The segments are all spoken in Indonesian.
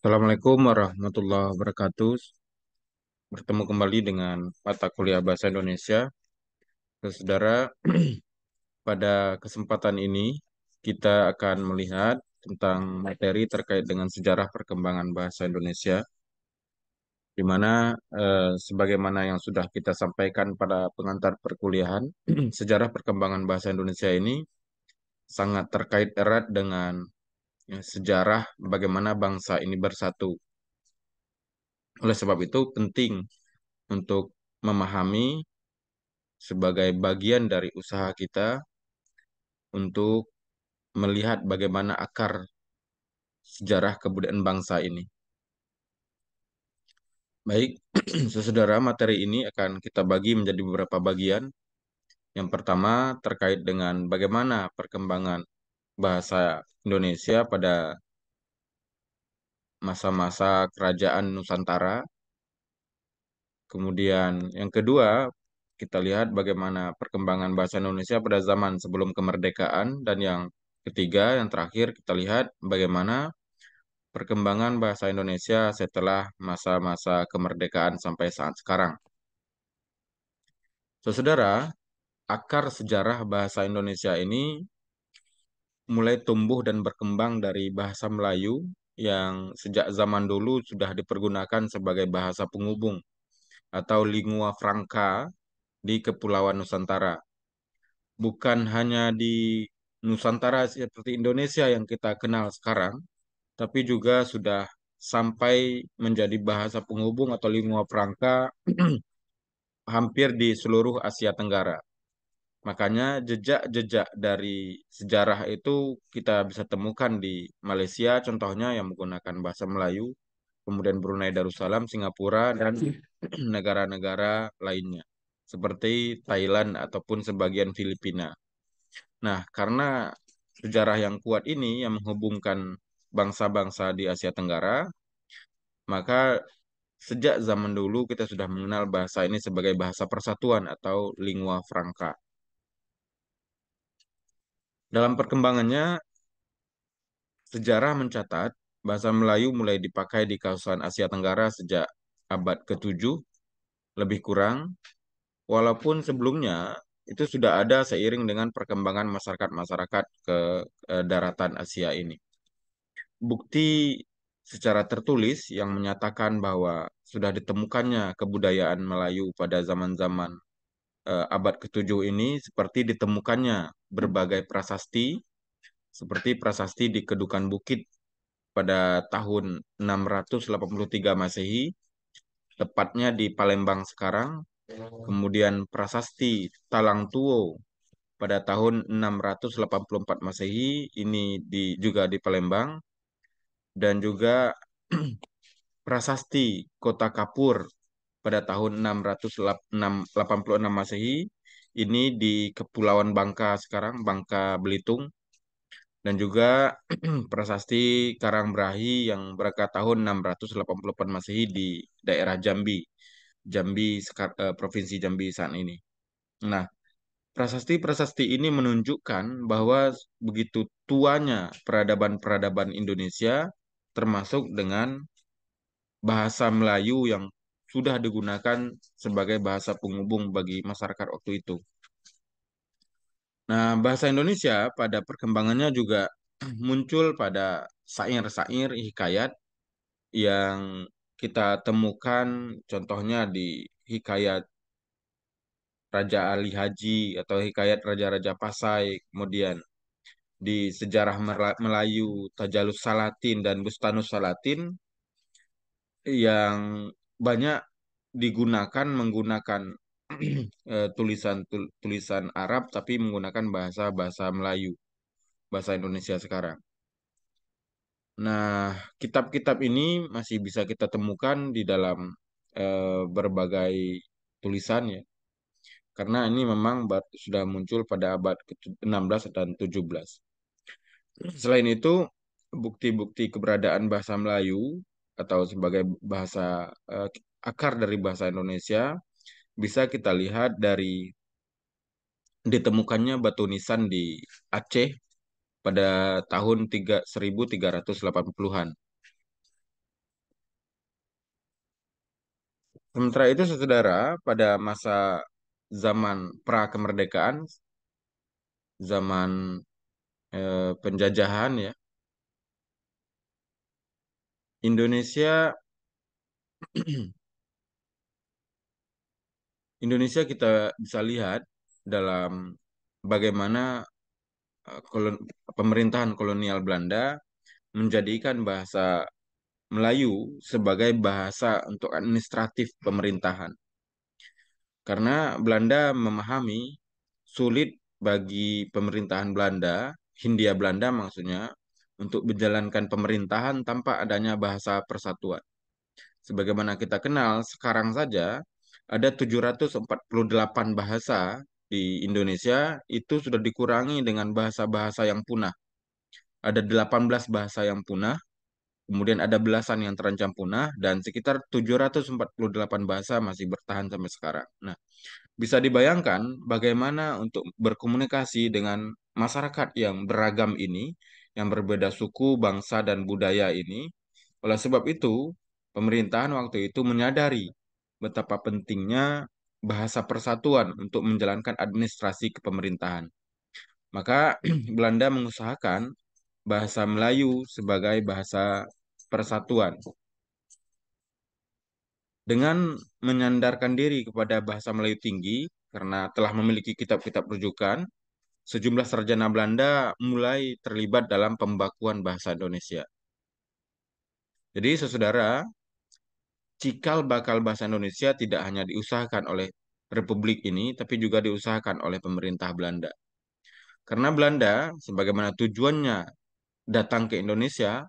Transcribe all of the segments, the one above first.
Assalamualaikum warahmatullahi wabarakatuh. Bertemu kembali dengan mata kuliah Bahasa Indonesia. Saudara, pada kesempatan ini kita akan melihat tentang materi terkait dengan sejarah perkembangan bahasa Indonesia, di mana sebagaimana yang sudah kita sampaikan pada pengantar perkuliahan, sejarah perkembangan bahasa Indonesia ini sangat terkait erat dengan sejarah bagaimana bangsa ini bersatu. Oleh sebab itu, penting untuk memahami sebagai bagian dari usaha kita untuk melihat bagaimana akar sejarah kebudayaan bangsa ini. Baik, saudara, materi ini akan kita bagi menjadi beberapa bagian. Yang pertama terkait dengan bagaimana perkembangan bahasa Indonesia pada masa-masa kerajaan Nusantara. Kemudian yang kedua, kita lihat bagaimana perkembangan bahasa Indonesia pada zaman sebelum kemerdekaan. Dan yang ketiga, yang terakhir, kita lihat bagaimana perkembangan bahasa Indonesia setelah masa-masa kemerdekaan sampai saat sekarang. Saudara, akar sejarah bahasa Indonesia ini mulai tumbuh dan berkembang dari bahasa Melayu yang sejak zaman dulu sudah dipergunakan sebagai bahasa penghubung atau lingua franca di Kepulauan Nusantara. Bukan hanya di Nusantara seperti Indonesia yang kita kenal sekarang, tapi juga sudah sampai menjadi bahasa penghubung atau lingua franca hampir di seluruh Asia Tenggara. Makanya jejak-jejak dari sejarah itu kita bisa temukan di Malaysia, contohnya yang menggunakan bahasa Melayu, kemudian Brunei Darussalam, Singapura, dan negara-negara lainnya, seperti Thailand ataupun sebagian Filipina. Nah, karena sejarah yang kuat ini yang menghubungkan bangsa-bangsa di Asia Tenggara, maka sejak zaman dulu kita sudah mengenal bahasa ini sebagai bahasa persatuan atau lingua franca. Dalam perkembangannya, sejarah mencatat bahasa Melayu mulai dipakai di kawasan Asia Tenggara sejak abad ke-7 lebih kurang, walaupun sebelumnya itu sudah ada seiring dengan perkembangan masyarakat-masyarakat ke daratan Asia ini. Bukti secara tertulis yang menyatakan bahwa sudah ditemukannya kebudayaan Melayu pada zaman-zaman abad ke-7 ini seperti ditemukannya berbagai prasasti seperti prasasti di Kedukan Bukit pada tahun 683 Masehi, tepatnya di Palembang sekarang. Kemudian prasasti Talang Tuo pada tahun 684 Masehi, ini juga di Palembang. Dan juga prasasti Kota Kapur pada tahun 686 Masehi, ini di Kepulauan Bangka sekarang, Bangka Belitung. Dan juga prasasti Karangbrahi yang berangkat tahun 688 Masehi di daerah Jambi, Provinsi Jambi saat ini. Nah, prasasti-prasasti ini menunjukkan bahwa begitu tuanya peradaban-peradaban Indonesia, termasuk dengan bahasa Melayu yang sudah digunakan sebagai bahasa penghubung bagi masyarakat waktu itu. Nah, bahasa Indonesia pada perkembangannya juga muncul pada syair-syair hikayat yang kita temukan contohnya di hikayat Raja Ali Haji atau hikayat Raja-Raja Pasai, kemudian di sejarah Melayu Tajalus Salatin dan Bustanus Salatin yang banyak digunakan menggunakan tulisan Arab tapi menggunakan bahasa-bahasa Melayu, bahasa Indonesia sekarang. Nah, kitab-kitab ini masih bisa kita temukan di dalam berbagai tulisan ya, karena ini memang sudah muncul pada abad ke-16 dan 17. Selain itu, bukti-bukti keberadaan bahasa Melayu atau sebagai bahasa eh, akar dari bahasa Indonesia bisa kita lihat dari ditemukannya batu nisan di Aceh pada tahun 1380-an. Sementara itu, saudara, pada masa zaman pra-kemerdekaan, zaman penjajahan ya, Indonesia Indonesia kita bisa lihat dalam bagaimana pemerintahan kolonial Belanda menjadikan bahasa Melayu sebagai bahasa untuk administratif pemerintahan. Karena Belanda memahami sulit bagi pemerintahan Belanda, Hindia Belanda maksudnya, untuk menjalankan pemerintahan tanpa adanya bahasa persatuan. Sebagaimana kita kenal, sekarang saja ada 748 bahasa di Indonesia, itu sudah dikurangi dengan bahasa-bahasa yang punah. Ada 18 bahasa yang punah, kemudian ada belasan yang terancam punah, dan sekitar 748 bahasa masih bertahan sampai sekarang. Nah, bisa dibayangkan bagaimana untuk berkomunikasi dengan masyarakat yang beragam ini, yang berbeda suku, bangsa, dan budaya ini. Oleh sebab itu, pemerintahan waktu itu menyadari betapa pentingnya bahasa persatuan untuk menjalankan administrasi kepemerintahan. Maka Belanda mengusahakan bahasa Melayu sebagai bahasa persatuan. Dengan menyandarkan diri kepada bahasa Melayu tinggi, karena telah memiliki kitab-kitab rujukan, sejumlah sarjana Belanda mulai terlibat dalam pembakuan bahasa Indonesia. Jadi, saudara, cikal bakal bahasa Indonesia tidak hanya diusahakan oleh Republik ini, tapi juga diusahakan oleh pemerintah Belanda. Karena Belanda, sebagaimana tujuannya datang ke Indonesia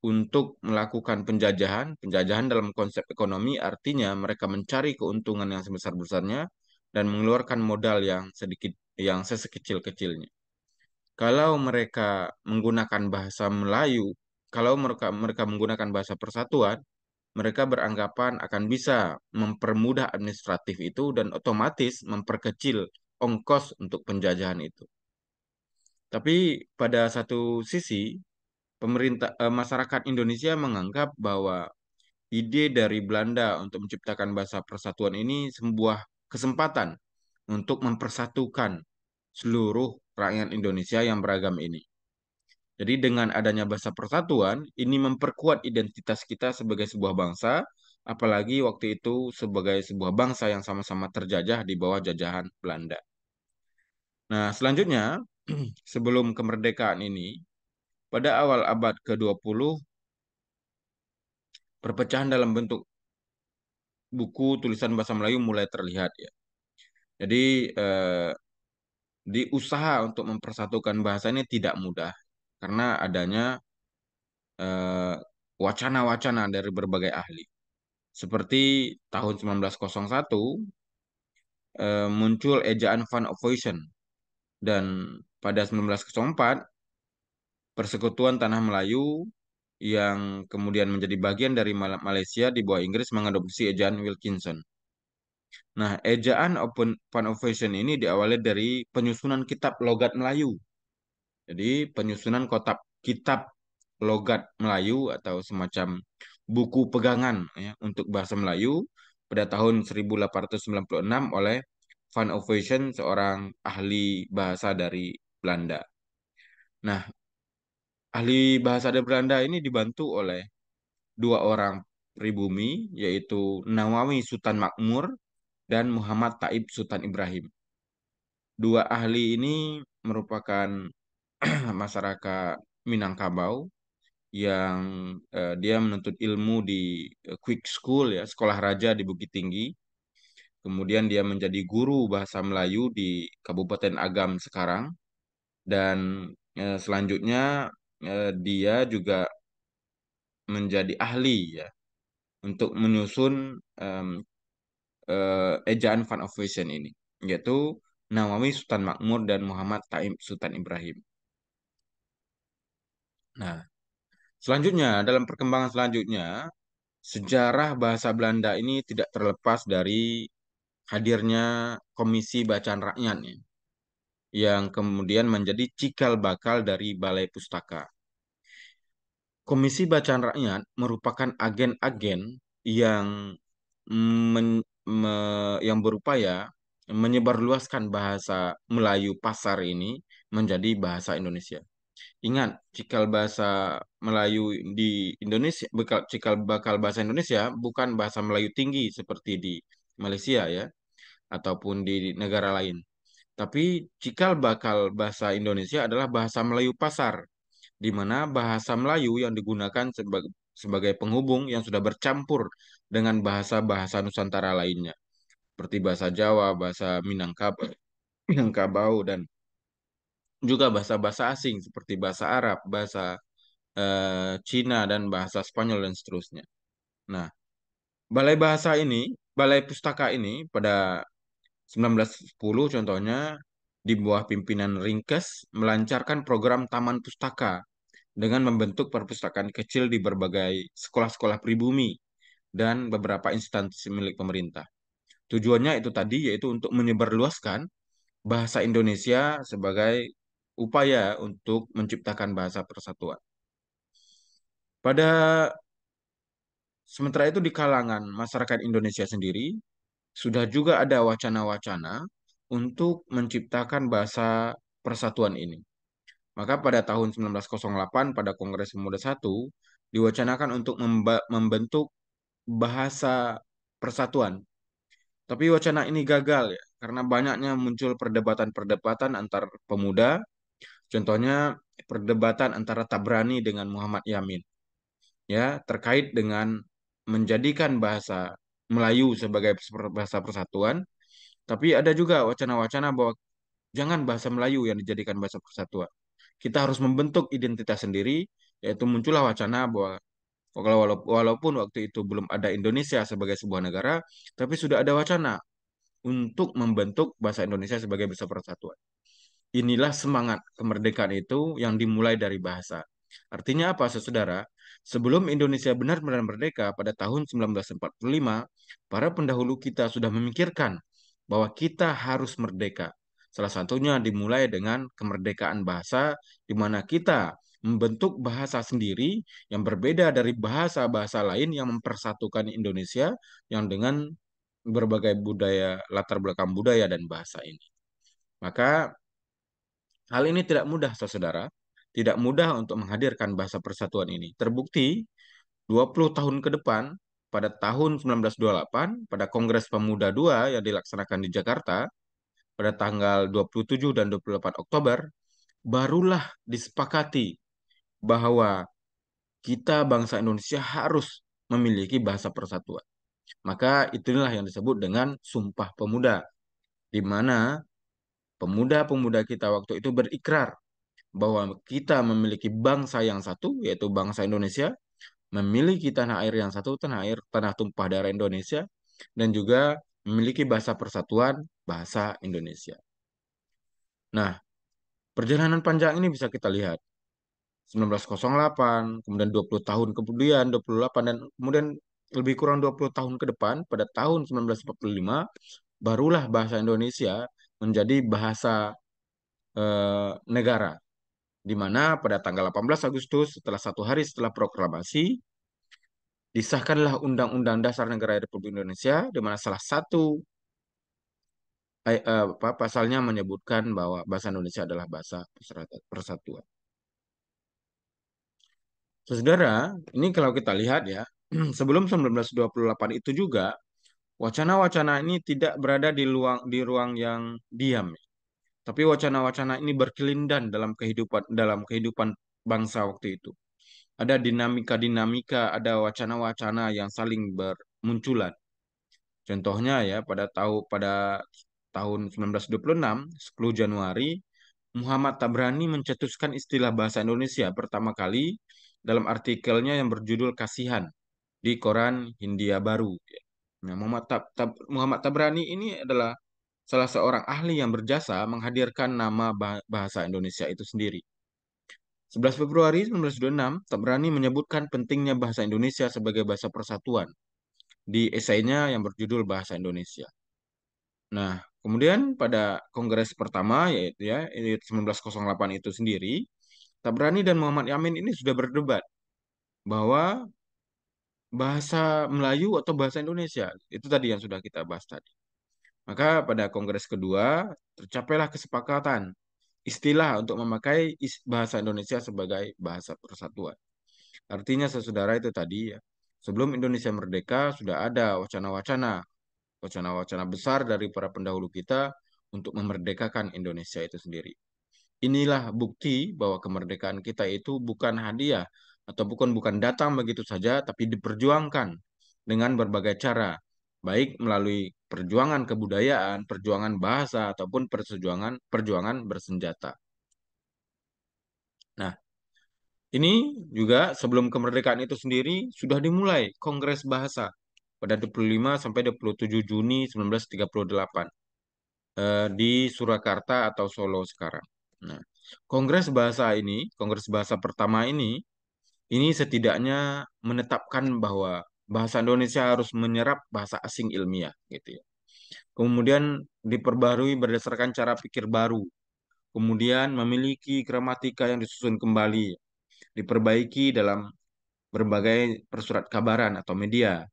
untuk melakukan penjajahan, penjajahan dalam konsep ekonomi artinya mereka mencari keuntungan yang sebesar-besarnya dan mengeluarkan modal yang sedikit, yang sesekecil-kecilnya. Kalau mereka menggunakan bahasa Melayu, kalau mereka mereka menggunakan bahasa persatuan, mereka beranggapan akan bisa mempermudah administratif itu dan otomatis memperkecil ongkos untuk penjajahan itu. Tapi pada satu sisi, masyarakat Indonesia menganggap bahwa ide dari Belanda untuk menciptakan bahasa persatuan ini sebuah kesempatan untuk mempersatukan seluruh rakyat Indonesia yang beragam ini. Jadi dengan adanya bahasa persatuan, ini memperkuat identitas kita sebagai sebuah bangsa, apalagi waktu itu sebagai sebuah bangsa yang sama-sama terjajah di bawah jajahan Belanda. Nah, selanjutnya, sebelum kemerdekaan ini, pada awal abad ke-20, perpecahan dalam bentuk buku tulisan bahasa Melayu mulai terlihat ya. Jadi, di usaha untuk mempersatukan bahasa ini tidak mudah, karena adanya eh, wacana-wacana dari berbagai ahli. Seperti tahun 1901 muncul ejaan Van Ophuijsen, dan pada 1904 Persekutuan Tanah Melayu yang kemudian menjadi bagian dari Malaysia di bawah Inggris mengadopsi ejaan Wilkinson. Nah, ejaan Van Ophuijsen ini diawali dari penyusunan kitab logat Melayu. Jadi penyusunan kitab logat Melayu atau semacam buku pegangan ya, untuk bahasa Melayu pada tahun 1896 oleh Van Ophuijsen, seorang ahli bahasa dari Belanda. Nah, ahli bahasa dari Belanda ini dibantu oleh dua orang pribumi, yaitu Nawawi Sultan Makmur dan Muhammad Taib Sultan Ibrahim. Dua ahli ini merupakan masyarakat Minangkabau yang dia menuntut ilmu di Quick School ya, sekolah raja di Bukit Tinggi. Kemudian dia menjadi guru bahasa Melayu di Kabupaten Agam sekarang, dan selanjutnya dia juga menjadi ahli ya untuk menyusun ejaan Van Ophuijsen ini, yaitu Nawawi Sultan Makmur dan Muhammad Taib Sultan Ibrahim. Nah, selanjutnya dalam perkembangan selanjutnya, sejarah bahasa Belanda ini tidak terlepas dari hadirnya Komisi Bacaan Rakyat ya, yang kemudian menjadi cikal bakal dari Balai Pustaka. Komisi Bacaan Rakyat merupakan agen-agen yang yang berupaya menyebarluaskan bahasa Melayu pasar ini menjadi bahasa Indonesia. Ingat, cikal bahasa Melayu di Indonesia, cikal bakal bahasa Indonesia bukan bahasa Melayu tinggi seperti di Malaysia ya, ataupun di negara lain. Tapi cikal bakal bahasa Indonesia adalah bahasa Melayu pasar, di mana bahasa Melayu yang digunakan sebagai penghubung yang sudah bercampur dengan bahasa-bahasa Nusantara lainnya, seperti bahasa Jawa, bahasa Minangkabau, dan juga bahasa-bahasa asing seperti bahasa Arab, bahasa Cina, dan bahasa Spanyol, dan seterusnya. Nah, Balai Bahasa ini, Balai Pustaka ini pada 1910 contohnya di bawah pimpinan Ringkes melancarkan program Taman Pustaka dengan membentuk perpustakaan kecil di berbagai sekolah-sekolah pribumi dan beberapa instansi milik pemerintah. Tujuannya itu tadi yaitu untuk menyebarluaskan bahasa Indonesia sebagai upaya untuk menciptakan bahasa persatuan. Pada sementara itu di kalangan masyarakat Indonesia sendiri sudah juga ada wacana-wacana untuk menciptakan bahasa persatuan ini. Maka pada tahun 1908 pada Kongres Pemuda I diwacanakan untuk membentuk bahasa persatuan. Tapi wacana ini gagal ya karena banyaknya muncul perdebatan-perdebatan antar pemuda. Contohnya perdebatan antara Tabrani dengan Muhammad Yamin ya terkait dengan menjadikan bahasa Melayu sebagai bahasa persatuan, tapi ada juga wacana-wacana bahwa jangan bahasa Melayu yang dijadikan bahasa persatuan. Kita harus membentuk identitas sendiri, yaitu muncullah wacana bahwa walaupun waktu itu belum ada Indonesia sebagai sebuah negara, tapi sudah ada wacana untuk membentuk bahasa Indonesia sebagai bahasa persatuan. Inilah semangat kemerdekaan itu yang dimulai dari bahasa. Artinya apa, saudara? Sebelum Indonesia benar-benar merdeka pada tahun 1945, para pendahulu kita sudah memikirkan bahwa kita harus merdeka. Salah satunya dimulai dengan kemerdekaan bahasa, di mana kita membentuk bahasa sendiri yang berbeda dari bahasa-bahasa lain yang mempersatukan Indonesia yang dengan berbagai budaya, latar belakang budaya dan bahasa ini. Maka hal ini tidak mudah, saudara. Tidak mudah untuk menghadirkan bahasa persatuan ini. Terbukti 20 tahun ke depan, pada tahun 1928, pada Kongres Pemuda II yang dilaksanakan di Jakarta, pada tanggal 27 dan 28 Oktober, barulah disepakati bahwa kita bangsa Indonesia harus memiliki bahasa persatuan. Maka itulah yang disebut dengan Sumpah Pemuda, di mana pemuda-pemuda kita waktu itu berikrar bahwa kita memiliki bangsa yang satu, yaitu bangsa Indonesia, memiliki tanah air yang satu, tanah air, tanah tumpah darah Indonesia, dan juga memiliki bahasa persatuan, bahasa Indonesia. Nah, perjalanan panjang ini bisa kita lihat. 1908, kemudian 20 tahun kemudian, 28, dan kemudian lebih kurang 20 tahun ke depan, pada tahun 1945, barulah bahasa Indonesia menjadi bahasa negara, di mana pada tanggal 18 Agustus, setelah 1 hari setelah proklamasi, disahkanlah Undang-Undang Dasar Negara Republik Indonesia, di mana salah satu pasalnya menyebutkan bahwa bahasa Indonesia adalah bahasa persatuan. Saudara, ini kalau kita lihat ya, sebelum 1928 itu juga, wacana-wacana ini tidak berada di ruang yang diam. Tapi wacana-wacana ini berkelindan dalam kehidupan bangsa waktu itu. Ada dinamika-dinamika, ada wacana-wacana yang saling bermunculan. Contohnya ya, pada tahun 1926, 10 Januari, Muhammad Tabrani mencetuskan istilah bahasa Indonesia pertama kali dalam artikelnya yang berjudul Kasihan di koran Hindia Baru. Nah, Muhammad Tabrani ini adalah salah seorang ahli yang berjasa menghadirkan nama bahasa Indonesia itu sendiri. 11 Februari 1926, Tabrani menyebutkan pentingnya bahasa Indonesia sebagai bahasa persatuan di esainya yang berjudul Bahasa Indonesia. Nah, kemudian pada kongres pertama yaitu ya, ini 1908 itu sendiri, Tabrani dan Muhammad Yamin ini sudah berdebat bahwa bahasa Melayu atau bahasa Indonesia. Itu tadi yang sudah kita bahas tadi. Maka pada Kongres kedua tercapailah kesepakatan istilah untuk memakai bahasa Indonesia sebagai bahasa persatuan. Artinya saudara itu tadi ya, sebelum Indonesia merdeka sudah ada wacana-wacana besar dari para pendahulu kita untuk memerdekakan Indonesia itu sendiri. Inilah bukti bahwa kemerdekaan kita itu bukan hadiah atau bukan datang begitu saja, tapi diperjuangkan dengan berbagai cara, baik melalui perjuangan kebudayaan, perjuangan bahasa, ataupun perjuangan bersenjata. Nah, ini juga sebelum kemerdekaan itu sendiri sudah dimulai Kongres Bahasa pada 25 sampai 27 Juni 1938 di Surakarta atau Solo sekarang. Nah, Kongres Bahasa pertama ini setidaknya menetapkan bahwa bahasa Indonesia harus menyerap bahasa asing ilmiah gitu ya. Kemudian diperbarui berdasarkan cara pikir baru. Kemudian memiliki gramatika yang disusun kembali, diperbaiki dalam berbagai persurat kabaran atau media,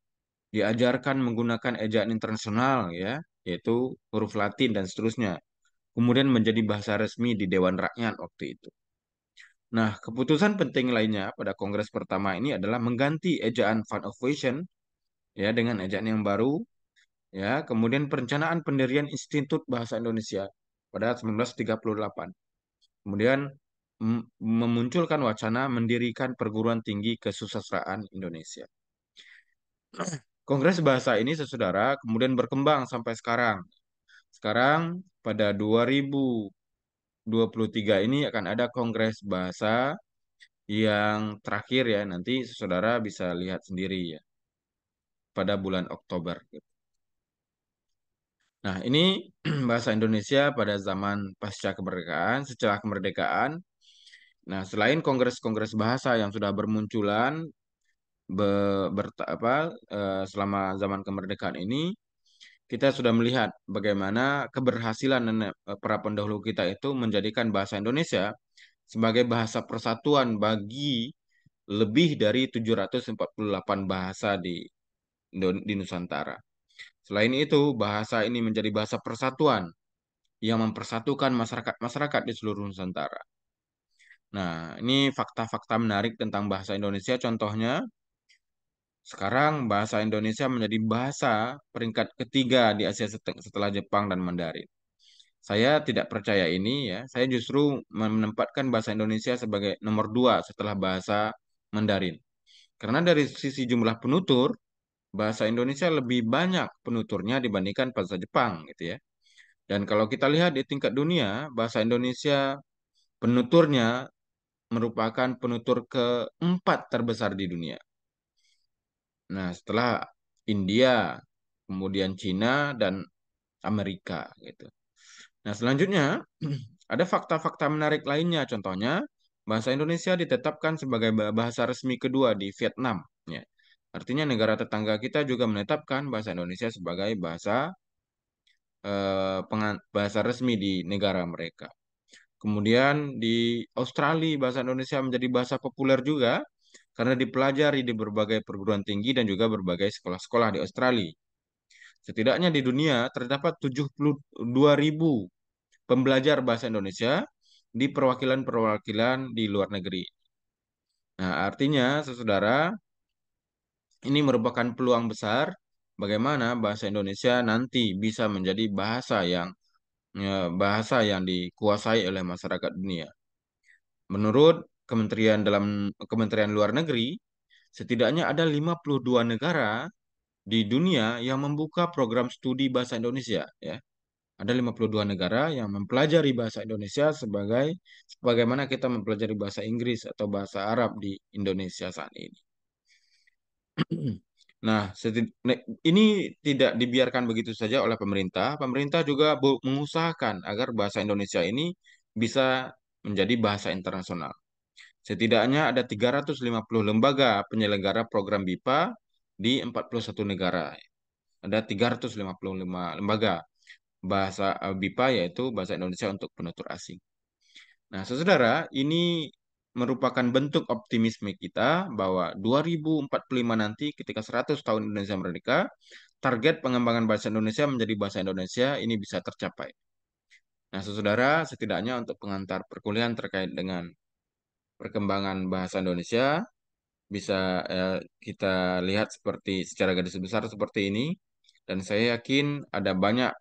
diajarkan menggunakan ejaan internasional ya, yaitu huruf Latin dan seterusnya. Kemudian menjadi bahasa resmi di Dewan Rakyat waktu itu. Nah, keputusan penting lainnya pada Kongres pertama ini adalah mengganti ejaan Van of Vision ya dengan ejaan yang baru ya, kemudian perencanaan pendirian Institut Bahasa Indonesia pada 1938. Kemudian memunculkan wacana mendirikan perguruan tinggi kesusastraan Indonesia. Kongres Bahasa ini saudara kemudian berkembang sampai sekarang. Sekarang pada 2023 ini akan ada Kongres Bahasa yang terakhir ya, nanti saudara bisa lihat sendiri ya pada bulan Oktober. Nah, ini bahasa Indonesia pada zaman pasca kemerdekaan, setelah kemerdekaan. Nah, selain kongres-kongres bahasa yang sudah bermunculan selama zaman kemerdekaan ini, kita sudah melihat bagaimana keberhasilan para pendahulu kita itu menjadikan bahasa Indonesia sebagai bahasa persatuan bagi lebih dari 748 bahasa di Nusantara. Selain itu, bahasa ini menjadi bahasa persatuan yang mempersatukan masyarakat-masyarakat di seluruh Nusantara. Nah, ini fakta-fakta menarik tentang bahasa Indonesia. Contohnya, sekarang bahasa Indonesia menjadi bahasa peringkat ketiga di Asia setelah Jepang dan Mandarin. Saya tidak percaya ini ya. Saya justru menempatkan bahasa Indonesia sebagai nomor dua setelah bahasa Mandarin. Karena dari sisi jumlah penutur, bahasa Indonesia lebih banyak penuturnya dibandingkan bahasa Jepang gitu ya. Dan kalau kita lihat di tingkat dunia, bahasa Indonesia penuturnya merupakan penutur keempat terbesar di dunia. Nah, setelah India, kemudian Cina dan Amerika gitu. Nah, selanjutnya ada fakta-fakta menarik lainnya. Contohnya, bahasa Indonesia ditetapkan sebagai bahasa resmi kedua di Vietnam. Ya. Artinya negara tetangga kita juga menetapkan bahasa Indonesia sebagai bahasa resmi di negara mereka. Kemudian di Australia bahasa Indonesia menjadi bahasa populer juga karena dipelajari di berbagai perguruan tinggi dan juga berbagai sekolah-sekolah di Australia. Setidaknya di dunia terdapat 72.000 pembelajar bahasa Indonesia di perwakilan-perwakilan di luar negeri. Nah, artinya, saudara, ini merupakan peluang besar bagaimana bahasa Indonesia nanti bisa menjadi bahasa yang dikuasai oleh masyarakat dunia. Menurut Kementerian Luar Negeri, setidaknya ada 52 negara di dunia yang membuka program studi bahasa Indonesia ya. Ada 52 negara yang mempelajari bahasa Indonesia sebagaimana kita mempelajari bahasa Inggris atau bahasa Arab di Indonesia saat ini. Nah, ini tidak dibiarkan begitu saja oleh pemerintah. Pemerintah juga mengusahakan agar bahasa Indonesia ini bisa menjadi bahasa internasional. Setidaknya ada 350 lembaga penyelenggara program BIPA di 41 negara. Ada 355 lembaga bahasa BIPA, yaitu Bahasa Indonesia untuk Penutur Asing. Nah, saudara, ini merupakan bentuk optimisme kita bahwa 2045 nanti ketika 100 tahun Indonesia merdeka, target pengembangan bahasa Indonesia menjadi bahasa Indonesia ini bisa tercapai. Nah, saudara, setidaknya untuk pengantar perkuliahan terkait dengan perkembangan bahasa Indonesia bisa kita lihat seperti secara garis besar seperti ini. Dan saya yakin ada banyak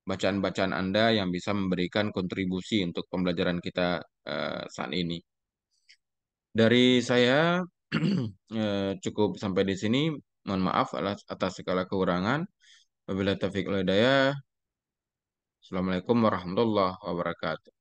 bacaan-bacaan Anda yang bisa memberikan kontribusi untuk pembelajaran kita saat ini. Dari saya cukup sampai di sini. Mohon maaf atas segala kekurangan. Wabillahi taufiq wal hidayah. Assalamualaikum warahmatullahi wabarakatuh.